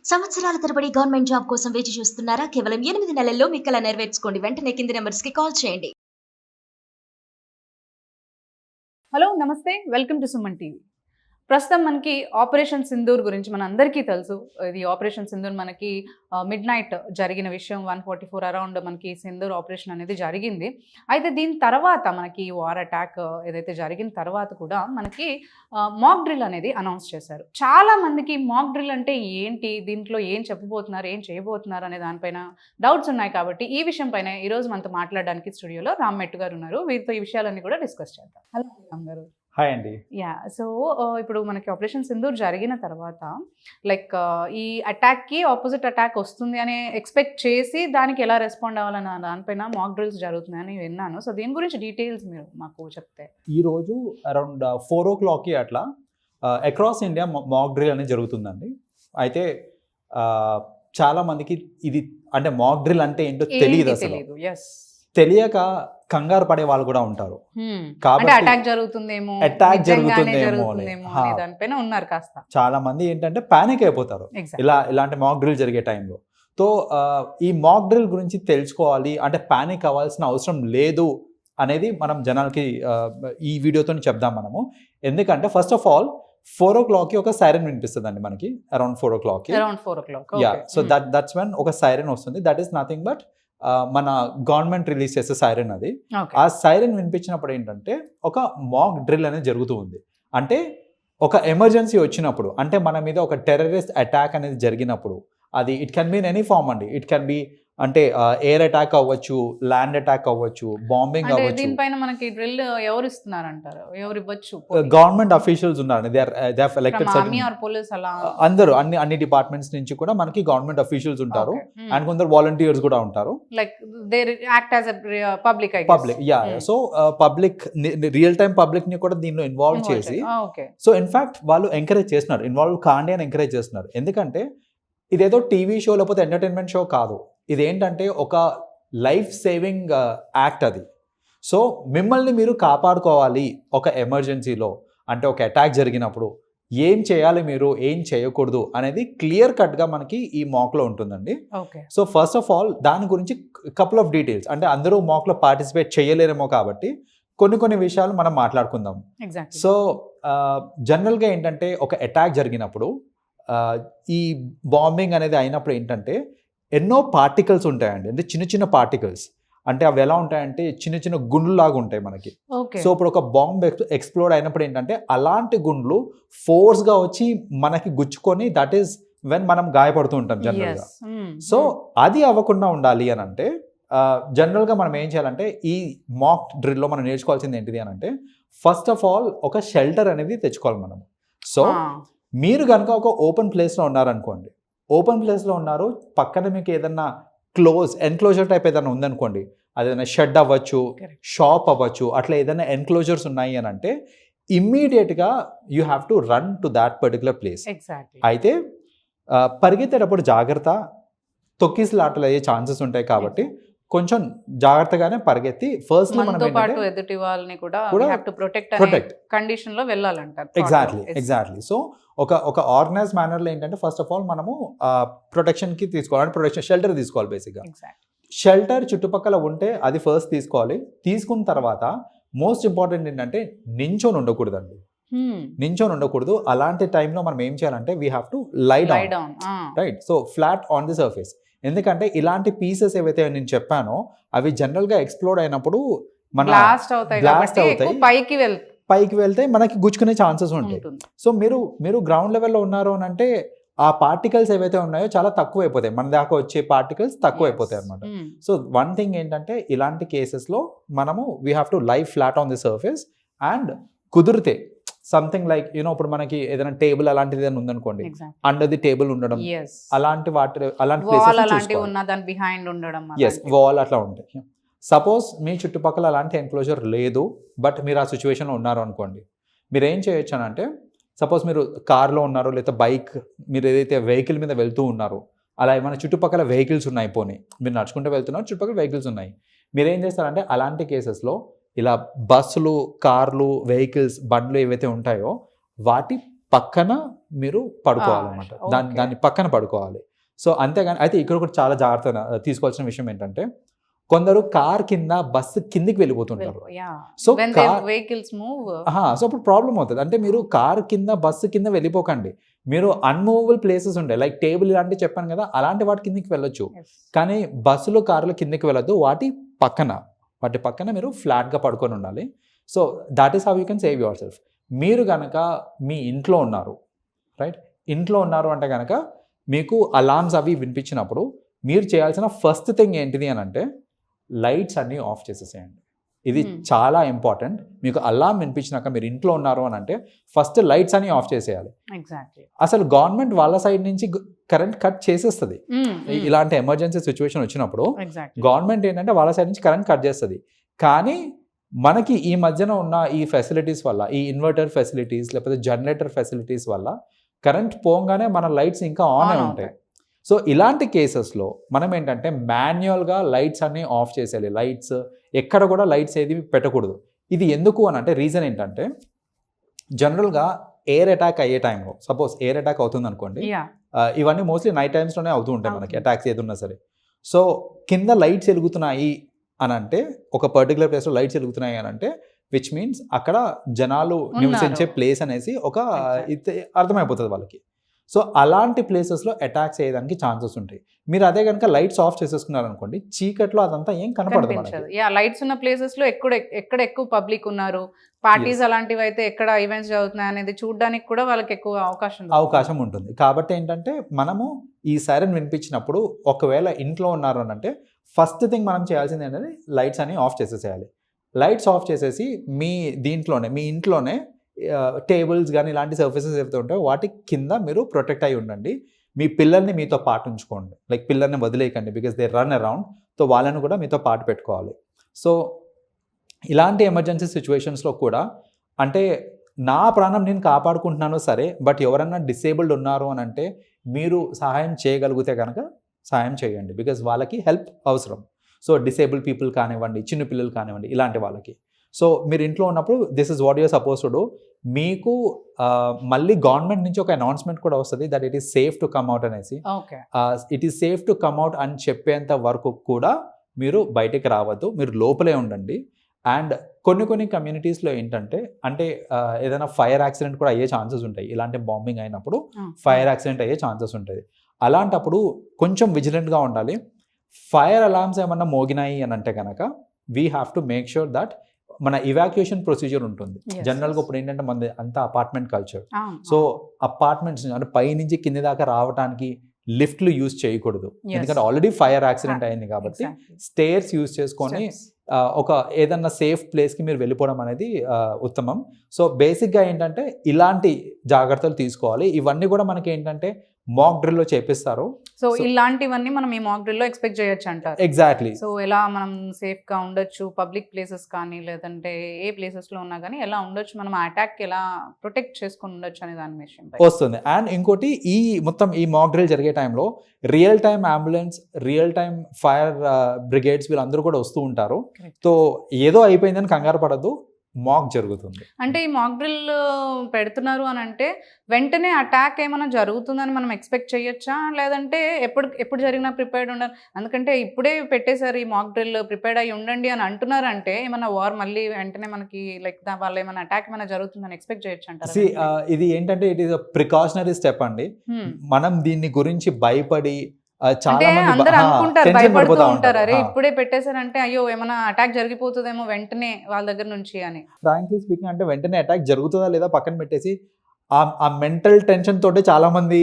సంవత్సరాల తరబడి government job కోసం వేచి చూస్తున్నారా? కేవలం 8 నెలల్లో మీ కల నెరవేర్చుకోండి. వెంటనే కింది నెంబర్స్‌కి కాల్ చేయండి. హలో నమస్తే వెల్కమ్ టు సుమన్ టీవీ. ప్రస్తుతం మనకి ఆపరేషన్ సింధూర్ గురించి మన అందరికీ తెలుసు. ఇది ఆపరేషన్ సింధూర్ మనకి మిడ్ నైట్ జరిగిన విషయం. 144 అరౌండ్ మనకి సింధూర్ ఆపరేషన్ అనేది జరిగింది. అయితే దీని తర్వాత మనకి వార్ అటాక్ ఏదైతే జరిగిన తర్వాత కూడా మనకి మాక్ డ్రిల్ అనేది అనౌన్స్ చేశారు. చాలా మందికి మాక్ డ్రిల్ అంటే ఏంటి, దీంట్లో ఏం చెప్పబోతున్నారు, ఏం చేయబోతున్నారు అనే దానిపైన డౌట్స్ ఉన్నాయి. కాబట్టి ఈ విషయం పైన ఈరోజు మనతో మాట్లాడడానికి స్టూడియోలో రామ్ మెట్టు గారు ఉన్నారు. వీరితో ఈ విషయాలన్నీ కూడా డిస్కస్ చేద్దాం. హలో రామ్ గారు. హాయ్ అండి. సో ఇప్పుడు మనకి ఆపరేషన్ సింధూర్ జరిగిన తర్వాత లైక్ ఈ అటాక్కి ఆపోజిట్ అటాక్ వస్తుంది అని ఎక్స్పెక్ట్ చేసి దానికి ఎలా రెస్పాండ్ అవ్వాలన్న దానిపైన మాక్ డ్రిల్స్ జరుగుతున్నాయని విన్నాను. సో దీని గురించి డీటెయిల్స్ మీరు మాకు చెప్తే. ఈరోజు అరౌండ్ 4 o'clock అట్లా అక్రాస్ ఇండియా మాక్ డ్రిల్ అనేది జరుగుతుందండి. అయితే చాలా మందికి ఇది అంటే మాక్ డ్రిల్ అంటే ఏంటో తెలియదు. అసలు తెలియక కంగారు పడే వాళ్ళు కూడా ఉంటారు. కాబట్టి అటాక్ జరుగుతుందేమో దానిపైన ఉన్నారు. కాస్త చాలా మంది ఏంటంటే పానిక్ అయిపోతారు ఇలాంటి మాక్ డ్రిల్ జరిగే టైంలో. సో ఈ మాక్ డ్రిల్ గురించి తెలుసుకోవాలి అంటే పానిక్ అవ్వాల్సిన అవసరం లేదు అనేది మనం జనాలకి ఈ వీడియోతో చెప్దాం మనము. ఎందుకంటే ఫస్ట్ ఆఫ్ ఆల్ 4 o'clock ఒక సైరన్ వినిపిస్తుంది అండి మనకి. Around 4 o'clock. So that's when ఒక సైరన్ వస్తుంది. దట్ ఈస్ నథింగ్ బట్ మన గవర్నమెంట్ రిలీజ్ చేసే సైరన్ అది. ఆ సైరన్ వినిపించినప్పుడు ఏంటంటే ఒక మాక్ డ్రిల్ అనేది జరుగుతూ ఉంది. అంటే ఒక ఎమర్జెన్సీ వచ్చినప్పుడు, అంటే మన మీద ఒక టెర్రరిస్ట్ అటాక్ అనేది జరిగినప్పుడు, అది it can be in any form అండి. ఇట్ కెన్ బి అంటే ఎయిర్ అటాక్ అవ్వచ్చు, ల్యాండ్ అటాక్ అవ్వచ్చు, బాంబింగ్ అవ్వచ్చు. దీనిపైన మనకి డ్రిల్ ఎవరు ఇస్తున్నారు అంటారు? ఎవరు ఇవ్వచ్చు? గవర్నమెంట్ అఫీషియల్స్ ఉన్నారు. They are elected. అందరూ అన్ని డిపార్ట్మెంట్స్ నుంచి కూడా మనకి గవర్నమెంట్ అఫీషియల్స్ ఉంటారు. అండ్ కొందరు వాలంటీర్స్ కూడా ఉంటారు. Like they act as a public. So public, real time public ని కూడా దీనిలో ఇన్వాల్వ్ చేసి, సో ఇన్ఫాక్ట్ వాళ్ళు ఎంకరేజ్ చేస్తున్నారు, ఇన్వాల్వ్ కాండి అని ఎంకరేజ్ చేస్తున్నారు. ఎందుకంటే ఇదేదో టీవీ షో లేకపోతే ఎంటర్టైన్మెంట్ షో కాదు. ఇదేంటంటే ఒక లైఫ్ సేవింగ్ యాక్ట్ అది. సో మిమ్మల్ని మీరు కాపాడుకోవాలి ఒక ఎమర్జెన్సీలో, అంటే ఒక అటాక్ జరిగినప్పుడు ఏం చేయాలి, మీరు ఏం చేయకూడదు అనేది క్లియర్ కట్గా మనకి ఈ మాక్లో ఉంటుందండి. సో ఫస్ట్ ఆఫ్ ఆల్ దాని గురించి కపుల్ ఆఫ్ డీటెయిల్స్, అంటే అందరూ మాక్లో పార్టిసిపేట్ చేయలేరేమో కాబట్టి కొన్ని విషయాలు మనం మాట్లాడుకుందాం. సో జనరల్గా ఏంటంటే ఒక అటాక్ జరిగినప్పుడు, ఈ బాంబింగ్ అనేది అయినప్పుడు ఏంటంటే ఎన్నో పార్టికల్స్ ఉంటాయండి. అంటే చిన్న పార్టికల్స్, అంటే అవి ఎలా ఉంటాయంటే చిన్న గుండ్లులాగా ఉంటాయి మనకి. సో ఇప్పుడు ఒక బాంబ్ ఎక్స్ప్లోడ్ అయినప్పుడు ఏంటంటే అలాంటి గుండ్లు ఫోర్స్గా వచ్చి మనకి గుచ్చుకొని, దట్ ఈస్ వెన్ మనం గాయపడుతూ ఉంటాం జనరల్గా. సో అది అవ్వకుండా ఉండాలి అని అంటే జనరల్గా మనం ఏం చేయాలంటే ఈ మాక్ డ్రిల్లో మనం నేర్చుకోవాల్సింది ఏంటిది అని అంటే, ఫస్ట్ ఆఫ్ ఆల్ ఒక షెల్టర్ అనేది తెచ్చుకోవాలి మనం. సో మీరు కనుక ఒక ఓపెన్ ప్లేస్లో ఉన్నారనుకోండి, ఓపెన్ ప్లేస్లో ఉన్నారు, పక్కన మీకు ఏదన్నా ఎన్క్లోజర్ టైప్ ఏదైనా ఉందనుకోండి, అదేదైనా షెడ్ అవ్వచ్చు, షాప్ అవ్వచ్చు, అట్లా ఏదైనా ఎన్క్లోజర్స్ ఉన్నాయి అని అంటే ఇమ్మీడియట్గా you have to run to that particular place. అయితే పరిగెత్తేటప్పుడు జాగ్రత్త, తొక్కిసలాటలు అయ్యే ఛాన్సెస్ ఉంటాయి కాబట్టి కొంచెం జాగ్రత్తగానే పరిగెత్తి ఫస్ట్ ఎదుటి వాళ్ళని కూడా ప్రొటెక్ట్ కండిషన్ లో వెళ్ళాలంటారు. ఎగ్జాక్ట్లీ. సో ఒక ఆర్గనైజ్ మేనర్లో ఏంటంటే ఫస్ట్ ఆఫ్ ఆల్ మనము ప్రొటెక్షన్కి తీసుకోవాలి, ప్రొటెక్షన్ షెల్టర్ తీసుకోవాలి. బేసిక్గా షెల్టర్ చుట్టుపక్కల ఉంటే అది ఫస్ట్ తీసుకోవాలి. తీసుకున్న తర్వాత మోస్ట్ ఇంపార్టెంట్ ఏంటంటే నించొని ఉండకూడదండి. నించొని ఉండకూడదు. అలాంటి టైంలో మనం ఏం చేయాలంటే we have to lie down, right? So flat on the surface. ఎందుకంటే ఇలాంటి పీసెస్ ఏవైతే నేను చెప్పానో అవి జనరల్గా ఎక్స్ప్లోడ్ అయినప్పుడు మన బ్లాస్ట్ అవుతాయి, పైకి వెళ్తే మనకి గుచ్చుకునే ఛాన్సెస్ ఉంటాయి. సో మీరు గ్రౌండ్ లెవెల్లో ఉన్నారు అని అంటే ఆ పార్టికల్స్ ఏవైతే ఉన్నాయో చాలా తక్కువ అయిపోతాయి, మన దాకా వచ్చే పార్టికల్స్ తక్కువ అయిపోతాయి అనమాట. సో వన్ థింగ్ ఏంటంటే ఇలాంటి కేసెస్లో మనము we have to lie flat on the surface. And కుదిరితే సంథింగ్ లైక్ ఇప్పుడు మనకి ఏదైనా టేబుల్ అలాంటిది ఏదైనా ఉందనుకోండి, అండర్ ది టేబుల్ ఉండడం, అలాంటి వాల్ అట్లా ఉంటాయి. సపోజ్ మీ చుట్టుపక్కల అలాంటి ఎన్క్లోజర్ లేదు, బట్ మీరు ఆ సిచ్యువేషన్లో ఉన్నారు అనుకోండి, మీరు ఏం చేయొచ్చు అని అంటే, సపోజ్ మీరు కార్లో ఉన్నారు లేదా బైక్, మీరు ఏదైతే వెహికల్ మీద వెళ్తూ ఉన్నారో అలా ఏమైనా చుట్టుపక్కల వెహికల్స్ ఉన్నాయి, పోనీ మీరు నడుచుకుంటూ వెళ్తున్నారు, చుట్టుపక్కల వెహికల్స్ ఉన్నాయి, మీరు ఏం చేస్తారంటే అలాంటి కేసెస్లో ఇలా బస్సులు, కార్లు, వెహికల్స్, బండ్లు ఏవైతే ఉంటాయో వాటి పక్కన మీరు పడుకోవాలన్నమాట. దాన్ని పక్కన పడుకోవాలి. సో అంతేగాని అయితే ఇక్కడ కూడా చాలా జాగ్రత్త తీసుకోవాల్సిన విషయం ఏంటంటే, కొందరు కార్ కింద బస్సు కిందికి వెళ్ళిపోతుంటారు. సో అప్పుడు ప్రాబ్లం అవుతుంది. అంటే మీరు కార్ కింద బస్సు కింద వెళ్ళిపోకండి. మీరు అన్మూవబుల్ ప్లేసెస్ ఉంటాయి, లైక్ టేబుల్ ఇలాంటివి చెప్పాను కదా, అలాంటి వాటి కిందికి వెళ్ళొచ్చు. కానీ బస్సులు కార్లు కిందికి వెళ్ళొద్దు. వాటి పక్కన మీరు ఫ్లాట్గా పడుకొని ఉండాలి. So that is how you can save your self. మీరు కనుక మీ ఇంట్లో ఉన్నారు, రైట్, ఇంట్లో ఉన్నారు అంటే కనుక మీకు అలార్మ్స్ అవి వినిపించినప్పుడు మీరు చేయాల్సిన ఫస్ట్ థింగ్ ఏంటిది అని అంటే, లైట్స్ అన్నీ ఆఫ్ చేసేసేయండి. ఇది చాలా ఇంపార్టెంట్. మీకు అలార్మ్ వినిపించినాక మీరు ఇంట్లో ఉన్నారు అని అంటే ఫస్ట్ లైట్స్ అన్ని ఆఫ్ చేసేయాలి. అసలు గవర్నమెంట్ వాళ్ళ సైడ్ నుంచి కరెంట్ కట్ చేసేస్తుంది. ఇలాంటి ఎమర్జెన్సీ సిచ్యువేషన్ వచ్చినప్పుడు గవర్నమెంట్ ఏంటంటే వాళ్ళ సైడ్ నుంచి కరెంట్ కట్ చేస్తుంది. కానీ మనకి ఈ మధ్యన ఉన్న ఈ ఫెసిలిటీస్ వల్ల, ఈ ఇన్వర్టర్ ఫెసిలిటీస్ లేకపోతే జనరేటర్ ఫెసిలిటీస్ వల్ల కరెంట్ పోగానే మన లైట్స్ ఇంకా ఆన్ అయి ఉంటాయి. సో ఇలాంటి కేసెస్లో మనం ఏంటంటే మాన్యువల్గా లైట్స్ అన్నీ ఆఫ్ చేసేయాలి. లైట్స్ ఎక్కడ కూడా లైట్స్ ఏది పెట్టకూడదు. ఇది ఎందుకు అని అంటే రీజన్ ఏంటంటే, జనరల్గా ఎయిర్ అటాక్ అయ్యే టైంలో, సపోజ్ ఎయిర్ అటాక్ అవుతుంది అనుకోండి, ఇవన్నీ మోస్ట్లీ నైట్ టైమ్స్లోనే అవుతూ ఉంటాయి మనకి అటాక్స్ ఏది ఉన్నా సరే. సో కింద లైట్స్ వెలుగుతున్నాయి అని అంటే, ఒక పర్టికులర్ ప్లేస్లో లైట్స్ వెలుగుతున్నాయి అని అంటే విచ్ మీన్స్ అక్కడ జనాలు నివసించే ప్లేస్ అనేసి ఒక అర్థమైపోతుంది వాళ్ళకి. సో అలాంటి ప్లేసెస్లో అటాక్స్ అయ్యేదానికి ఛాన్సెస్ ఉంటాయి. మీరు అదే కనుక లైట్స్ ఆఫ్ చేసేసుకున్నారు అనుకోండి, చీకట్లో అదంతా ఏం కనపడదు. లైట్స్ ఉన్న ప్లేసెస్ లో ఎక్కడ ఎక్కువ పబ్లిక్ ఉన్నారు, పార్టీస్ అలాంటివి అయితే ఎక్కడ ఈవెంట్స్ జరుగుతున్నాయి అనేది చూడడానికి కూడా వాళ్ళకి ఎక్కువ అవకాశం ఉంటుంది. కాబట్టి ఏంటంటే మనము ఈ సైరన్ వినిపించినప్పుడు ఒకవేళ ఇంట్లో ఉన్నారు అని అంటే ఫస్ట్ థింగ్ మనం చేయాల్సింది ఏంటంటే లైట్స్ అన్ని ఆఫ్ చేసేసేయాలి. లైట్స్ ఆఫ్ చేసేసి మీ ఇంట్లోనే టేబుల్స్ కానీ ఇలాంటి సర్ఫేసెస్ ఏవైతే ఉంటాయో వాటి కింద మీరు ప్రొటెక్ట్ అయి ఉండండి. మీ పిల్లల్ని మీతో పాటు ఉంచుకోండి, లైక్ పిల్లల్ని వదిలేయకండి, because they run around. So వాళ్ళని కూడా మీతో పాటు పెట్టుకోవాలి. సో ఇలాంటి ఎమర్జెన్సీ సిచ్యువేషన్స్లో కూడా అంటే నా ప్రాణం నేను కాపాడుకుంటున్నాను సరే, బట్ ఎవరన్నా డిసేబుల్డ్ ఉన్నారు అని అంటే మీరు సహాయం చేయగలిగితే కనుక సహాయం చేయండి, బికాజ్ వాళ్ళకి హెల్ప్ అవసరం. సో డిసేబుల్ పీపుల్ కానివ్వండి, చిన్న పిల్లలు కానివ్వండి, ఇలాంటి వాళ్ళకి. సో మీరు ఇంట్లో ఉన్నప్పుడు this is what you are suppose to do. మీకు మళ్ళీ గవర్నమెంట్ నుంచి ఒక అనౌన్స్మెంట్ కూడా వస్తుంది that it is safe to come out అనేసి. It is safe to come out అని చెప్పేంత వరకు కూడా మీరు బయటికి రావద్దు, మీరు లోపలే ఉండండి. అండ్ కొన్ని కమ్యూనిటీస్లో ఏంటంటే అంటే ఏదైనా ఫైర్ యాక్సిడెంట్ కూడా అయ్యే ఛాన్సెస్ ఉంటాయి. ఇలాంటి బాంబింగ్ అయినప్పుడు ఫైర్ యాక్సిడెంట్ అయ్యే ఛాన్సెస్ ఉంటుంది. అలాంటప్పుడు కొంచెం విజిలెంట్గా ఉండాలి. ఫైర్ అలార్మ్స్ ఏమన్నా మోగినాయి అని అంటే కనుక we have to make sure that మన ఇవాక్యుయేషన్ ప్రొసీజర్ ఉంటుంది. జనరల్గా ఇప్పుడు ఏంటంటే మన అంతా అపార్ట్మెంట్ కల్చర్. సో అపార్ట్మెంట్స్ అంటే పై నుంచి కింది దాకా రావడానికి లిఫ్ట్లు యూజ్ చేయకూడదు, ఎందుకంటే ఆల్రెడీ ఫైర్ యాక్సిడెంట్ అయింది కాబట్టి స్టేర్స్ యూజ్ చేసుకొని ఒక ఏదన్నా సేఫ్ ప్లేస్కి మీరు వెళ్ళిపోవడం అనేది ఉత్తమం. సో బేసిక్గా ఏంటంటే ఇలాంటి జాగ్రత్తలు తీసుకోవాలి. ఇవన్నీ కూడా మనకి ఏంటంటే మాక్ డ్రిల్లో చేపిస్తారు. సో ఇలాంటివన్నీ మనం ఈ మాక్ డ్రిల్లో ఎక్స్పెక్ట్ చేయొచ్చు అంటారు. ఎగ్జాక్ట్లీ. సో ఎలా మనం సేఫ్గా ఉండొచ్చు, పబ్లిక్ ప్లేసెస్ కానీ లేదంటే ఏ ప్లేసెస్లో ఉన్నా కానీ ఎలా ఉండొచ్చు, మనం అటాక్ ఎలా ప్రొటెక్ట్ చేసుకుని ఉండొచ్చు అనే దాని విషయం వస్తుంది. అండ్ ఇంకోటి మొత్తం ఈ మాక్ డ్రిల్ జరిగే టైంలో real time ambulance, real time fire brigades వీళ్ళందరూ కూడా వస్తూ ఉంటారు. సో ఏదో అయిపోయిందని కంగారు పడద్దు, మాక్ జరుగుతుంది. అంటే ఈ మాక్ డ్రిల్ పెడుతున్నారు అని అంటే వెంటనే అటాక్ ఏమైనా జరుగుతుందని మనం ఎక్స్పెక్ట్ చేయొచ్చా, లేదంటే ఎప్పుడు జరిగినా ప్రిపేర్డ్ ఉండాలి? ఎందుకంటే ఇప్పుడే పెట్టేశారు ఈ మాక్ డ్రిల్, ప్రిపేర్డ్ అయ్యి ఉండండి అని అంటున్నారంటే ఏమైనా వార్ మళ్ళీ వెంటనే మనకి లైక్ వాళ్ళు ఏమైనా అటాక్ ఏమైనా జరుగుతుందని ఎక్స్పెక్ట్ చేయొచ్చు అంటారు? ఇది ఏంటంటే it is a precautionary step అండి. మనం దీన్ని గురించి భయపడి అంటే అందరు అనుకుంటారు, భయపడుతూ ఉంటారు, అరే ఇప్పుడే పెట్టేశారంటే అయ్యో ఏమైనా అటాక్ జరిగిపోతుందేమో వెంటనే వాళ్ళ దగ్గర నుంచి అని. ఫ్రాంక్లీ స్పీకింగ్ అంటే వెంటనే అటాక్ జరుగుతుందా లేదా పక్కన పెట్టేసి ఆ మెంటల్ టెన్షన్ తోటి చాలా మంది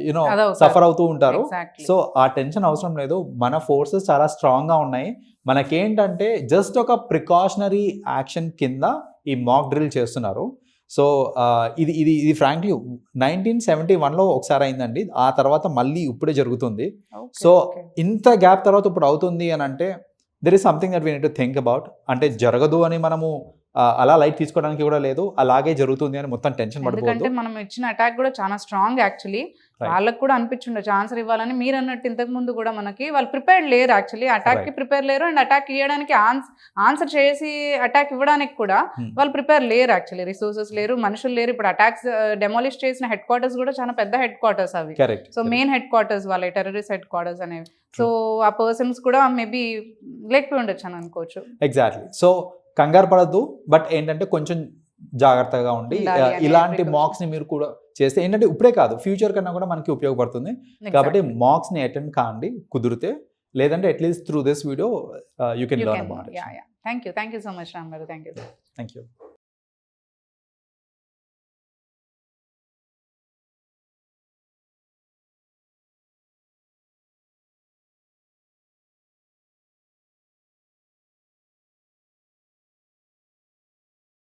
యూనో సఫర్ అవుతూ ఉంటారు. సో ఆ టెన్షన్ అవసరం లేదు. మన ఫోర్సెస్ చాలా స్ట్రాంగ్ గా ఉన్నాయి. మనకేంటంటే జస్ట్ ఒక ప్రికాషనరీ యాక్షన్ కింద ఈ మాక్ డ్రిల్ చేస్తున్నారు. సో ఇది ఫ్రాంక్లీ 1971లో ఒకసారి అయిందండి. ఆ తర్వాత మళ్ళీ ఇప్పుడే జరుగుతుంది. సో ఇంత గ్యాప్ తర్వాత ఇప్పుడు అవుతుంది అని అంటే there is something that we need to think about. అంటే జరగదు అని మనము అలా లైట్ తీసుకోవడానికి కూడా లేదు, అలాగే జరుగుతుంది అని మొత్తం టెన్షన్ పడిపోతుంది. మనం ఇచ్చిన అటాక్ కూడా చాలా స్ట్రాంగ్ యాక్చువల్లీ. వాళ్ళకి కూడా అనిపించుండొచ్చు ఆన్సర్ ఇవ్వాలని. మీరు అన్నట్టు ఇంతకు ముందు కూడా మనకి వాళ్ళు ప్రిపేర్డ్ లేరు, యాక్చువల్లీ అటాక్కి ప్రిపేర్ లేరు, అండ్ అటాక్ ఇవ్వడానికి ఆన్సర్ చేసి అటాక్ ఇవ్వడానికి కూడా వాళ్ళు ప్రిపేర్ లేరు. యాక్చువల్లీ రిసోర్సెస్ లేరు, మనుషులు లేరు. ఇప్పుడు అటాక్స్ డెమాలిష్ చేసిన హెడ్ క్వార్టర్స్ కూడా చాలా పెద్ద హెడ్ క్వార్టర్స్ అవి. సో మెయిన్ హెడ్ క్వార్టర్స్ వాళ్ళ టెర్రరిస్ట్ హెడ్ క్వార్టర్స్ అనేవి. సో ఆ పర్సన్స్ కూడా మేబీ లేకపోయి ఉండొచ్చు అని అనుకోవచ్చు. ఎగ్జాక్ట్లీ. సో కంగారు పడద్దు, బట్ ఏంటంటే కొంచెం జాగ్రత్తగా ఉండి ఇలాంటి మాక్స్ ని మీరు కూడా చేస్తే ఏంటంటే ఇప్పుడే కాదు ఫ్యూచర్ కన్నా కూడా మనకి ఉపయోగపడుతుంది. కాబట్టి మాక్స్ ని అటెండ్ కాండి కుదిరితే, లేదంటే at least through this video you can learn about it. Thank you so much Ram గారు. Thank you.